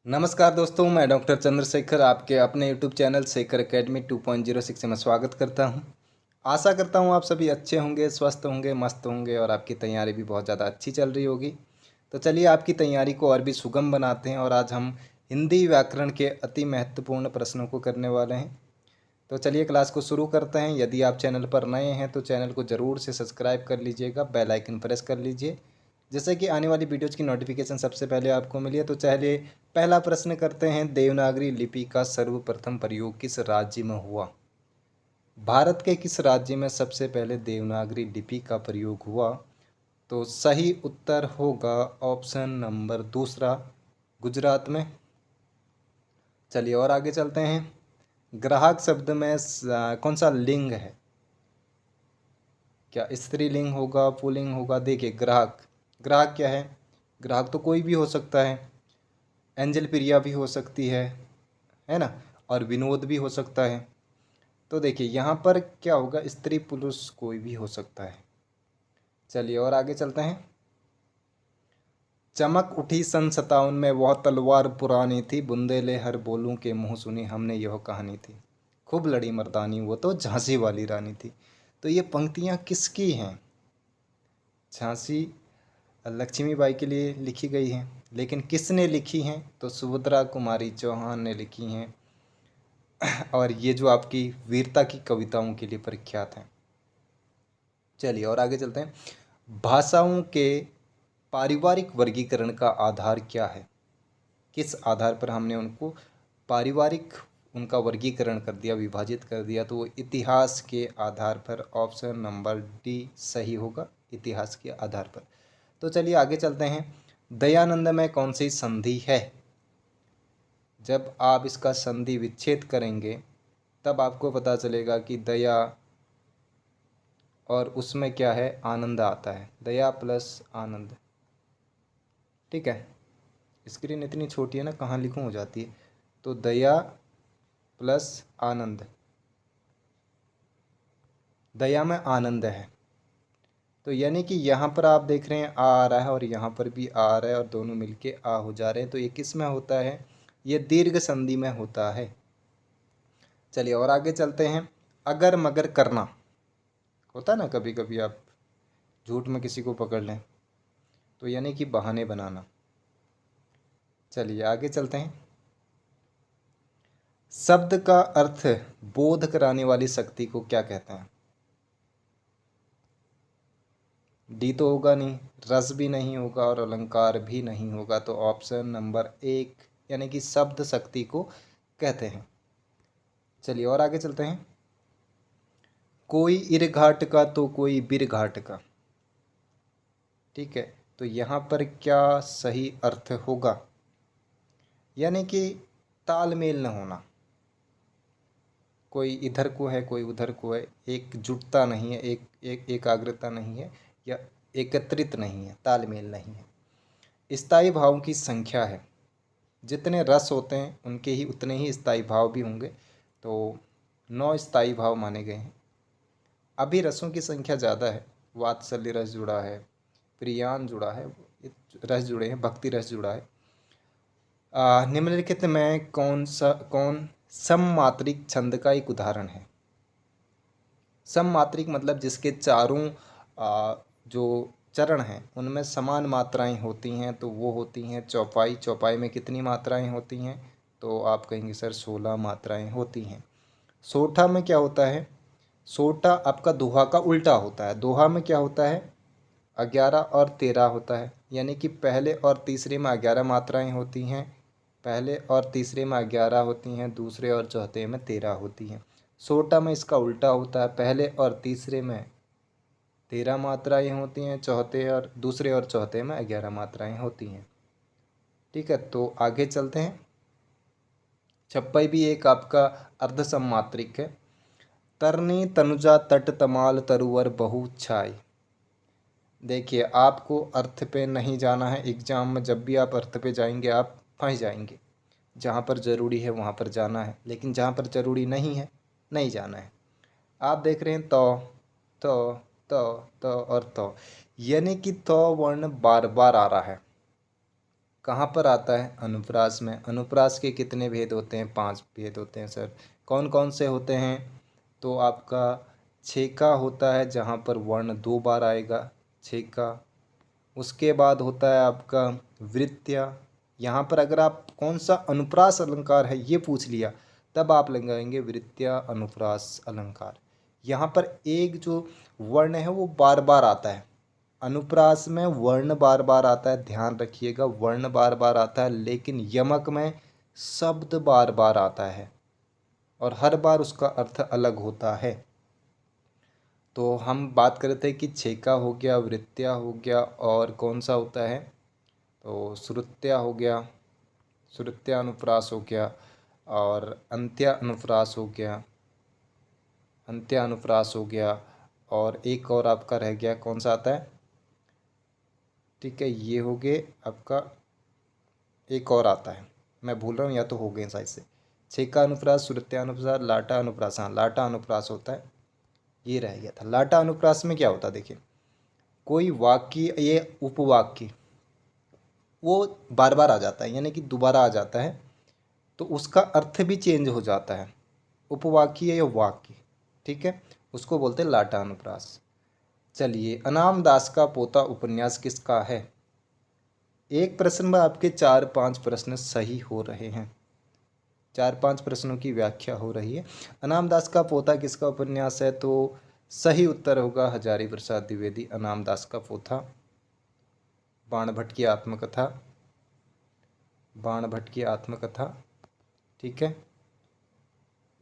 नमस्कार दोस्तों, मैं डॉक्टर चंद्रशेखर आपके अपने यूट्यूब चैनल शेखर एकेडमी 2.06 में स्वागत करता हूं। आशा करता हूं आप सभी अच्छे होंगे, स्वस्थ होंगे, मस्त होंगे और आपकी तैयारी भी बहुत ज़्यादा अच्छी चल रही होगी। तो चलिए आपकी तैयारी को और भी सुगम बनाते हैं और आज हम हिंदी व्याकरण के अति महत्वपूर्ण प्रश्नों को करने वाले हैं। तो चलिए क्लास को शुरू करते हैं। यदि आप चैनल पर नए हैं तो चैनल को ज़रूर से सब्सक्राइब कर लीजिएगा, बेल आइकन प्रेस कर लीजिए जिससे कि आने वाली वीडियोज़ की नोटिफिकेशन सबसे पहले आपको मिले। तो चलिए पहला प्रश्न करते हैं। देवनागरी लिपि का सर्वप्रथम प्रयोग किस राज्य में हुआ? भारत के किस राज्य में सबसे पहले देवनागरी लिपि का प्रयोग हुआ? तो सही उत्तर होगा ऑप्शन नंबर दूसरा, गुजरात में। चलिए और आगे चलते हैं। ग्राहक शब्द में कौन सा लिंग है? क्या स्त्रीलिंग होगा, पुल्लिंग होगा? देखिए ग्राहक, ग्राहक क्या है? ग्राहक तो कोई भी हो सकता है। एंजल प्रिया भी हो सकती है ना, और विनोद भी हो सकता है। तो देखिए यहाँ पर क्या होगा, स्त्री पुरुष कोई भी हो सकता है। चलिए और आगे चलते हैं। चमक उठी सन 57 में, वह तलवार पुरानी थी, बुंदेले हर बोलूं के मुँह सुनी हमने यह कहानी थी। खूब लड़ी मर्दानी, वो तो झांसी वाली रानी थी। तो ये पंक्तियाँ किसकी हैं? झांसी लक्ष्मीबाई के लिए लिखी गई हैं, लेकिन किसने लिखी हैं? तो सुभद्रा कुमारी चौहान ने लिखी हैं। और ये जो आपकी वीरता की कविताओं के लिए प्रख्यात हैं। चलिए और आगे चलते हैं। भाषाओं के पारिवारिक वर्गीकरण का आधार क्या है? किस आधार पर हमने उनको पारिवारिक उनका वर्गीकरण कर दिया, विभाजित कर दिया? तो वो इतिहास के आधार पर। ऑप्शन नंबर डी सही होगा, इतिहास के आधार पर। तो चलिए आगे चलते हैं। दयानंद में कौन सी संधि है? जब आप इसका संधि विच्छेद करेंगे तब आपको पता चलेगा कि दया और उसमें क्या है, आनंद आता है। दया प्लस आनंद। ठीक है, स्क्रीन इतनी छोटी है ना, कहाँ लिखूँ हो जाती है। तो दया प्लस आनंद, दया में आनंद है। तो यानी कि यहाँ पर आप देख रहे हैं आ रहा है और यहाँ पर भी आ रहा है और दोनों मिलके आ हो जा रहे हैं। तो ये किस में होता है? ये दीर्घ संधि में होता है। चलिए और आगे चलते हैं। अगर मगर करना होता है ना, कभी कभी आप झूठ में किसी को पकड़ लें, तो यानी कि बहाने बनाना। चलिए आगे चलते हैं। शब्द का अर्थ बोध कराने वाली शक्ति को क्या कहते हैं? डी तो होगा नहीं, रस भी नहीं होगा और अलंकार भी नहीं होगा। तो ऑप्शन नंबर एक यानी कि शब्द शक्ति को कहते हैं। चलिए और आगे चलते हैं। कोई इर घाट का तो कोई बिर घाट का। ठीक है, तो यहाँ पर क्या सही अर्थ होगा? यानी कि तालमेल न होना। कोई इधर को है, कोई उधर को है, एकजुटता नहीं है, एक एकाग्रता नहीं है, या एकत्रित नहीं है, तालमेल नहीं है। स्थायी भावों की संख्या है। जितने रस होते हैं उनके ही उतने ही स्थायी भाव भी होंगे। तो 9 स्थायी भाव माने गए हैं। अभी रसों की संख्या ज़्यादा है। वात्सल्य रस जुड़ा है, प्रियान जुड़ा है, रस जुड़े हैं, भक्ति रस जुड़ा है। निम्नलिखित में कौन सममात्रिक छंद का एक उदाहरण है? सममात्रिक मतलब जिसके चारों जो चरण हैं उनमें समान मात्राएं होती हैं, तो वो होती हैं चौपाई। चौपाई में कितनी मात्राएं होती हैं? तो आप कहेंगे सर 16 मात्राएं होती हैं। सोठा में क्या होता है? सोठा आपका दोहा का उल्टा होता है। दोहा में क्या होता है? 11 और 13 होता है। यानी कि पहले और तीसरे में 11 मात्राएं होती हैं, पहले और तीसरे में 11 होती हैं, दूसरे और चौथे में 13 होती हैं। सोटा में इसका उल्टा होता है, पहले और तीसरे में 13 मात्राएं होती हैं, चौथे और दूसरे और चौथे में 11 मात्राएं होती हैं। ठीक है, तो आगे चलते हैं। छप्पई भी एक आपका अर्ध सममात्रिक है। तरनी तनुजा तट तमाल तरुवर बहु छाई। देखिए आपको अर्थ पे नहीं जाना है। एग्जाम में जब भी आप अर्थ पे जाएंगे आप फंस जाएंगे। जहाँ पर ज़रूरी है वहाँ पर जाना है, लेकिन जहाँ पर ज़रूरी नहीं है नहीं जाना है। आप देख रहे हैं तो तो और तो, यानी कि तो वर्ण बार बार आ रहा है। कहाँ पर आता है? अनुप्रास में। अनुप्रास के कितने भेद होते हैं? 5 भेद होते हैं सर। कौन कौन से होते हैं? तो आपका छेका होता है जहाँ पर वर्ण 2 बार आएगा, छेका। उसके बाद होता है आपका वृत्त्या। यहाँ पर अगर आप कौन सा अनुप्रास अलंकार है ये पूछ लिया, तब आप लगाएंगे वृत्त्या अनुप्रास अलंकार। यहाँ पर एक जो वर्ण है वो बार बार आता है। अनुप्रास में वर्ण बार बार आता है, ध्यान रखिएगा, वर्ण बार बार आता है, लेकिन यमक में शब्द बार बार आता है और हर बार उसका अर्थ अलग होता है। तो हम बात कर रहे थे कि छेका हो गया, वृत्त्या हो गया, और कौन सा होता है? तो श्रुत्या हो गया, श्रुत्या अनुप्रास हो गया, और अंत्या अनुप्रास हो गया, अंत्या अनुप्रास हो गया, और एक और आपका रह गया, कौन सा आता है? ठीक है, ये हो गए आपका, एक और आता है, मैं भूल रहा हूँ, या तो हो गए साइज से। छेका अनुप्रास, श्रुत्या अनुप्रास, लाटा अनुप्रास। हाँ, लाटा अनुप्रास होता है, ये रह गया था। लाटा अनुप्रास में क्या होता है? देखिए, कोई वाक्य, ये उपवाक्य, वो बार बार आ जाता है, यानी कि दोबारा आ जाता है, तो उसका अर्थ भी चेंज हो जाता है, उपवाक्य या वाक्य। ठीक है, उसको बोलते हैं लाटा अनुप्रास। चलिए, अनाम दास का पोता उपन्यास किसका है? एक प्रश्न में आपके 4-5 प्रश्न सही हो रहे हैं, 4-5 प्रश्नों की व्याख्या हो रही है। अनाम दास का पोता किसका उपन्यास है? तो सही उत्तर होगा हजारी प्रसाद द्विवेदी, अनाम दास का पोता। बाणभट्ट की आत्मकथा, बाणभट्ट की आत्मकथा। ठीक है,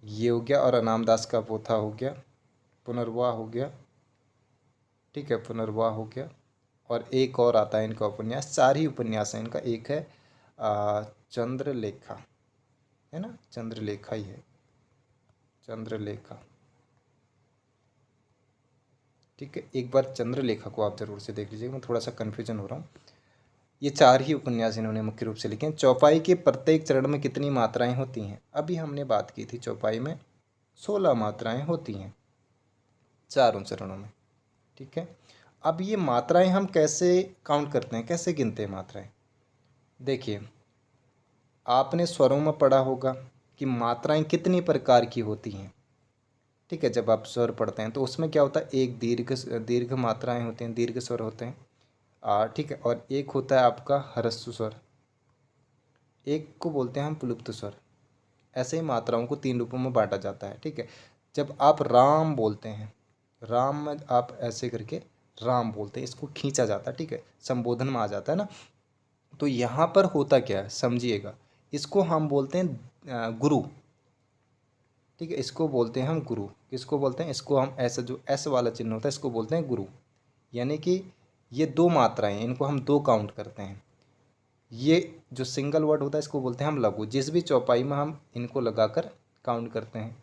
ये हो गया, और अनाम दास का पोथा हो गया, पुनर्वाह हो गया। ठीक है, पुनर्वाह हो गया, और एक और आता है इनका उपन्यास, 4 ही उपन्यास हैं इनका। एक है चंद्रलेखा, है ना, चंद्रलेखा ही है, चंद्रलेखा। ठीक है, एक बार चंद्रलेखा को आप जरूर से देख लीजिएगा, मैं थोड़ा सा कन्फ्यूजन हो रहा हूँ। ये 4 ही उपन्यास इन्होंने मुख्य रूप से लिखे हैं। चौपाई के प्रत्येक चरण में कितनी मात्राएं होती हैं? अभी हमने बात की थी, चौपाई में 16 मात्राएं होती हैं चारों चरणों में। ठीक है, अब ये मात्राएं हम कैसे काउंट करते हैं, कैसे गिनते हैं मात्राएं? देखिए, आपने स्वरों में पढ़ा होगा कि मात्राएं कितनी प्रकार की होती हैं। ठीक है, जब आप स्वर पढ़ते हैं तो उसमें क्या होता है? एक दीर्घ मात्राएं होती हैं, दीर्घ स्वर होते हैं। ठीक है, और एक होता है आपका ह्रस्व स्वर, एक को बोलते हैं हम प्लुप्त स्वर। ऐसे ही मात्राओं को 3 रूपों में बांटा जाता है। ठीक है, जब आप राम बोलते हैं, राम में आप ऐसे करके राम बोलते हैं, इसको खींचा जाता है। ठीक है, संबोधन में आ जाता है ना। तो यहाँ पर होता क्या है समझिएगा, इसको हम बोलते हैं गुरु। ठीक है, इसको बोलते हैं हम गुरु। किसको बोलते हैं? इसको हम ऐसा, जो ऐसे वाला चिन्ह होता है, इसको बोलते हैं गुरु। यानी कि ये 2 मात्राएं हैं, इनको हम 2 काउंट करते हैं। ये जो सिंगल वर्ड होता है इसको बोलते हैं हम लघु। जिस भी चौपाई में हम इनको लगाकर काउंट करते हैं,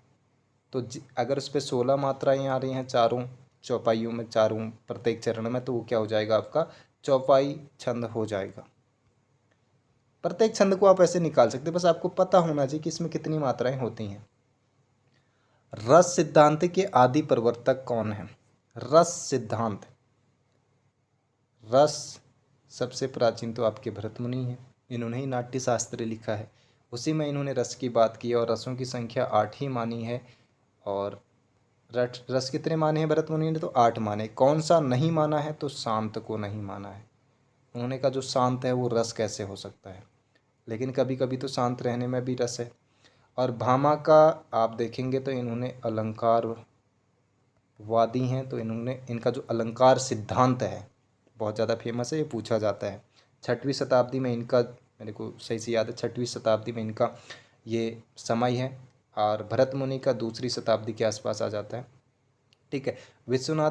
तो अगर उस पर 16 मात्राएं आ रही हैं चारों चौपाइयों में, चारों प्रत्येक चरण में, तो वो क्या हो जाएगा? आपका चौपाई छंद हो जाएगा। प्रत्येक छंद को आप ऐसे निकाल सकते हैं, बस आपको पता होना चाहिए कि इसमें कितनी मात्राएं होती हैं। रस सिद्धांत के आदि प्रवर्तक कौन है? रस सिद्धांत, रस सबसे प्राचीन तो आपके भरत मुनि हैं, इन्होंने ही नाट्य शास्त्र लिखा है, उसी में इन्होंने रस की बात की, और रसों की संख्या 8 ही मानी है। और रस कितने माने हैं भरत मुनि ने? तो 8 माने। कौन सा नहीं माना है? तो शांत को नहीं माना है। उन्होंने कहा जो शांत है वो रस कैसे हो सकता है, लेकिन कभी कभी तो शांत रहने में भी रस है। और भामा का आप देखेंगे तो इन्होंने अलंकार वादी हैं, तो इन्होंने, इनका जो अलंकार सिद्धांत है बहुत ज़्यादा फेमस है, ये पूछा जाता है। 6वीं शताब्दी में इनका, मेरे को सही से याद है, 6वीं शताब्दी में इनका ये समय है, और भरत मुनि का 2री शताब्दी के आसपास आ जाता है। ठीक है, विश्वनाथ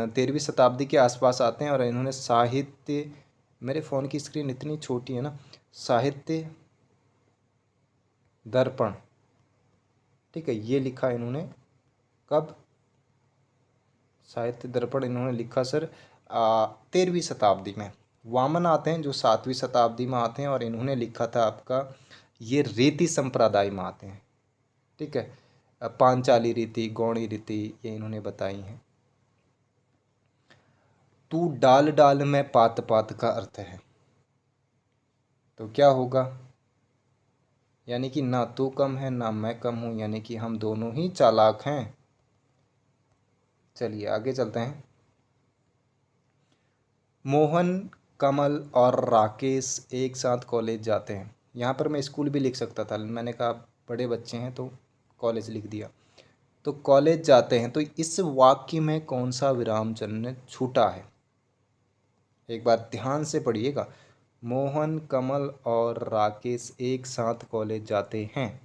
13वीं शताब्दी के आसपास आते हैं, और इन्होंने साहित्य, मेरे फ़ोन की स्क्रीन इतनी छोटी है ना, साहित्य दर्पण, ठीक है, ये लिखा इन्होंने कब? साहित्य दर्पण इन्होंने लिखा सर 13वीं शताब्दी में। वामन आते हैं जो 7वीं शताब्दी में आते हैं, और इन्होंने लिखा था आपका, ये रीति संप्रदाय में आते हैं। ठीक है, पांचाली रीति, गौणी रीति, ये इन्होंने बताई हैं। तू डाल डाल में पात पात का अर्थ है, तो क्या होगा, यानी कि ना तू कम है ना मैं कम हूँ, यानी कि हम दोनों ही चालाक हैं। चलिए आगे चलते हैं। मोहन, कमल और राकेश एक साथ कॉलेज जाते हैं। यहाँ पर मैं स्कूल भी लिख सकता था, मैंने कहा बड़े बच्चे हैं तो कॉलेज लिख दिया। तो कॉलेज जाते हैं, तो इस वाक्य में कौन सा विराम चिन्ह छूटा है? एक बार ध्यान से पढ़िएगा। मोहन, कमल और राकेश एक साथ कॉलेज जाते हैं,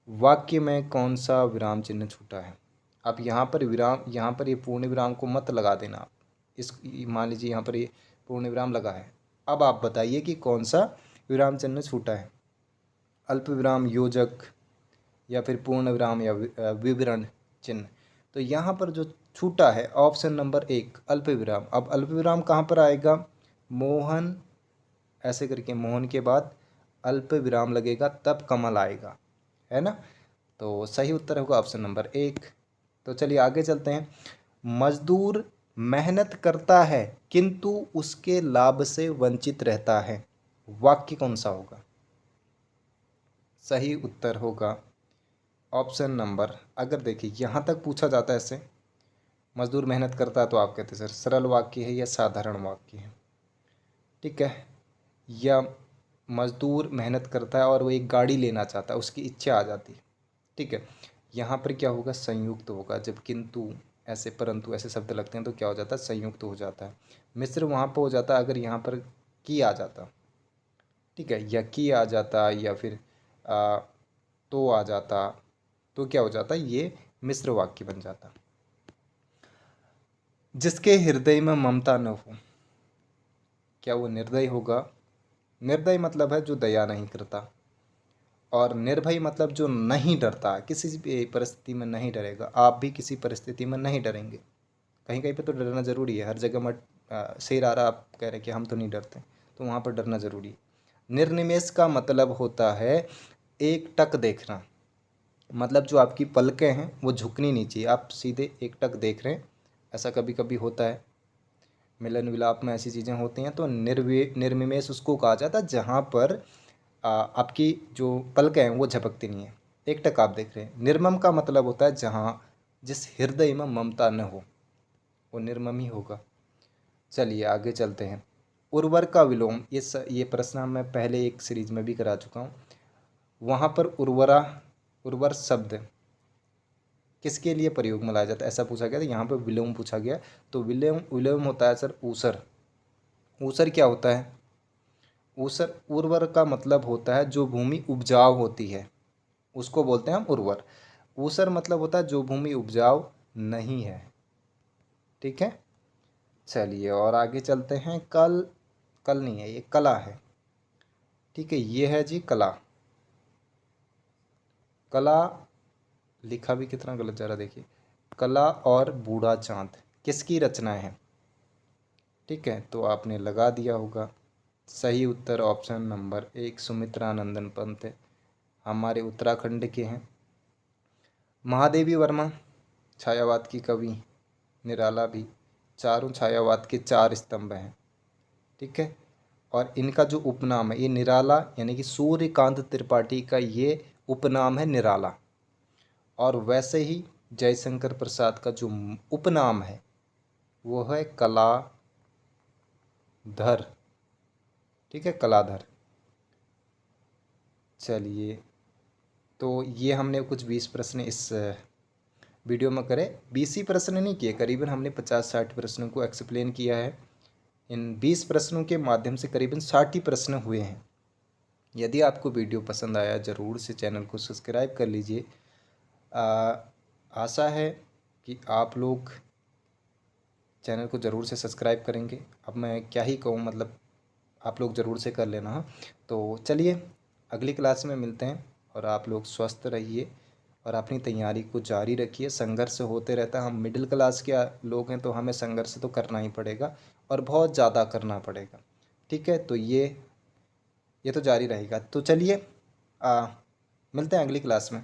वाक्य में कौन सा विराम चिन्ह छूटा है? अब यहाँ पर विराम, यहाँ पर ये पूर्ण विराम को मत लगा देना आप। इस मान लीजिए यहाँ पर ये पूर्ण विराम लगा है। अब आप बताइए कि कौन सा विराम चिन्ह छूटा है? अल्प विराम, योजक, या फिर पूर्ण विराम, या विवरण चिन्ह। तो यहाँ पर जो छूटा है ऑप्शन नंबर 1 अल्प विराम। अब अल्प विराम कहाँ पर आएगा? मोहन, ऐसे करके मोहन के बाद अल्प विराम लगेगा तब कमल आएगा, है ना। तो सही उत्तर होगा ऑप्शन नंबर 1। तो चलिए आगे चलते हैं। मजदूर मेहनत करता है किंतु उसके लाभ से वंचित रहता है, वाक्य कौन सा होगा? सही उत्तर होगा ऑप्शन नंबर, अगर देखिए यहाँ तक पूछा जाता है ऐसे, मजदूर मेहनत करता है तो आप कहते हैं सर सरल वाक्य है या साधारण वाक्य है, ठीक है। या मजदूर मेहनत करता है और वो एक गाड़ी लेना चाहता है, उसकी इच्छा आ जाती है, ठीक है। यहाँ पर क्या होगा? संयुक्त होगा। जब किंतु ऐसे परंतु ऐसे शब्द लगते हैं तो क्या हो जाता है? संयुक्त हो जाता है। मिश्र वहाँ पर हो जाता है अगर यहाँ पर की आ जाता, ठीक है, या की आ जाता या फिर तो आ जाता, तो क्या हो जाता? ये मिश्र वाक्य बन जाता। जिसके हृदय में ममता न हो, क्या वो निर्दयी होगा? निर्दयी मतलब है जो दया नहीं करता, और निर्भय मतलब जो नहीं डरता, किसी भी परिस्थिति में नहीं डरेगा। आप भी किसी परिस्थिति में नहीं डरेंगे। कहीं कहीं पे तो डरना ज़रूरी है, हर जगह मत शेर आ रहा आप कह रहे हैं कि हम तो नहीं डरते, तो वहाँ पर डरना ज़रूरी है। निर्निमेष का मतलब होता है एक टक देखना, मतलब जो आपकी पलकें हैं वो झुकनी नहीं चाहिए, आप सीधे एक टक देख रहे हैं। ऐसा कभी कभी होता है, मिलन विलाप में ऐसी चीज़ें होती हैं। तो निर्निमेष उसको कहा जाता है जहाँ पर आपकी जो पलकें हैं वो झपकती नहीं है, एक टक आप देख रहे हैं। निर्मम का मतलब होता है जहाँ जिस हृदय में ममता न हो, वो निर्मम ही होगा। चलिए आगे चलते हैं। उर्वर का विलोम, ये प्रश्न मैं पहले एक सीरीज में भी करा चुका हूँ। वहाँ पर उर्वर शब्द किसके लिए प्रयोग में लाया जाता है ऐसा पूछा गया था। यहाँ पर विलोम पूछा गया, तो विलोम विलोम होता है सर ऊसर। ऊसर क्या होता है? ऊसर, उर्वर का मतलब होता है जो भूमि उपजाऊ होती है, उसको बोलते हैं हम उर्वर। ऊसर मतलब होता है जो भूमि उपजाऊ नहीं है, ठीक है। चलिए और आगे चलते हैं। कल, कल नहीं है ये, कला है, ठीक है। ये है जी कला। कला लिखा भी कितना गलत जा रहा देखिए। कला और बूढ़ा चांद किसकी रचनाएं हैं? ठीक है, तो आपने लगा दिया होगा। सही उत्तर ऑप्शन नंबर 1 सुमित्रानंदन पंत है, हमारे उत्तराखंड के हैं। महादेवी वर्मा छायावाद की कवि, निराला भी, चारों छायावाद के 4 स्तंभ हैं, ठीक है। और इनका जो उपनाम है ये निराला, यानी कि सूर्यकांत त्रिपाठी का ये उपनाम है निराला। और वैसे ही जयशंकर प्रसाद का जो उपनाम है वो है कलाधर, ठीक है, कलाधर। चलिए, तो ये हमने कुछ 20 प्रश्न इस वीडियो में करे। 20 ही प्रश्न नहीं किए, करीबन हमने 50-60 प्रश्नों को एक्सप्लेन किया है। इन 20 प्रश्नों के माध्यम से करीबन 60 ही प्रश्न हुए हैं। यदि आपको वीडियो पसंद आया ज़रूर से चैनल को सब्सक्राइब कर लीजिए। आशा है कि आप लोग चैनल को ज़रूर से सब्सक्राइब करेंगे। अब मैं क्या ही कहूँ, मतलब आप लोग ज़रूर से कर लेना। हाँ, तो चलिए अगली क्लास में मिलते हैं, और आप लोग स्वस्थ रहिए और अपनी तैयारी को जारी रखिए। संघर्ष होते रहता है, हम मिडिल क्लास के लोग हैं तो हमें संघर्ष तो करना ही पड़ेगा, और बहुत ज़्यादा करना पड़ेगा, ठीक है। तो ये तो जारी रहेगा। तो चलिए मिलते हैं अगली क्लास में।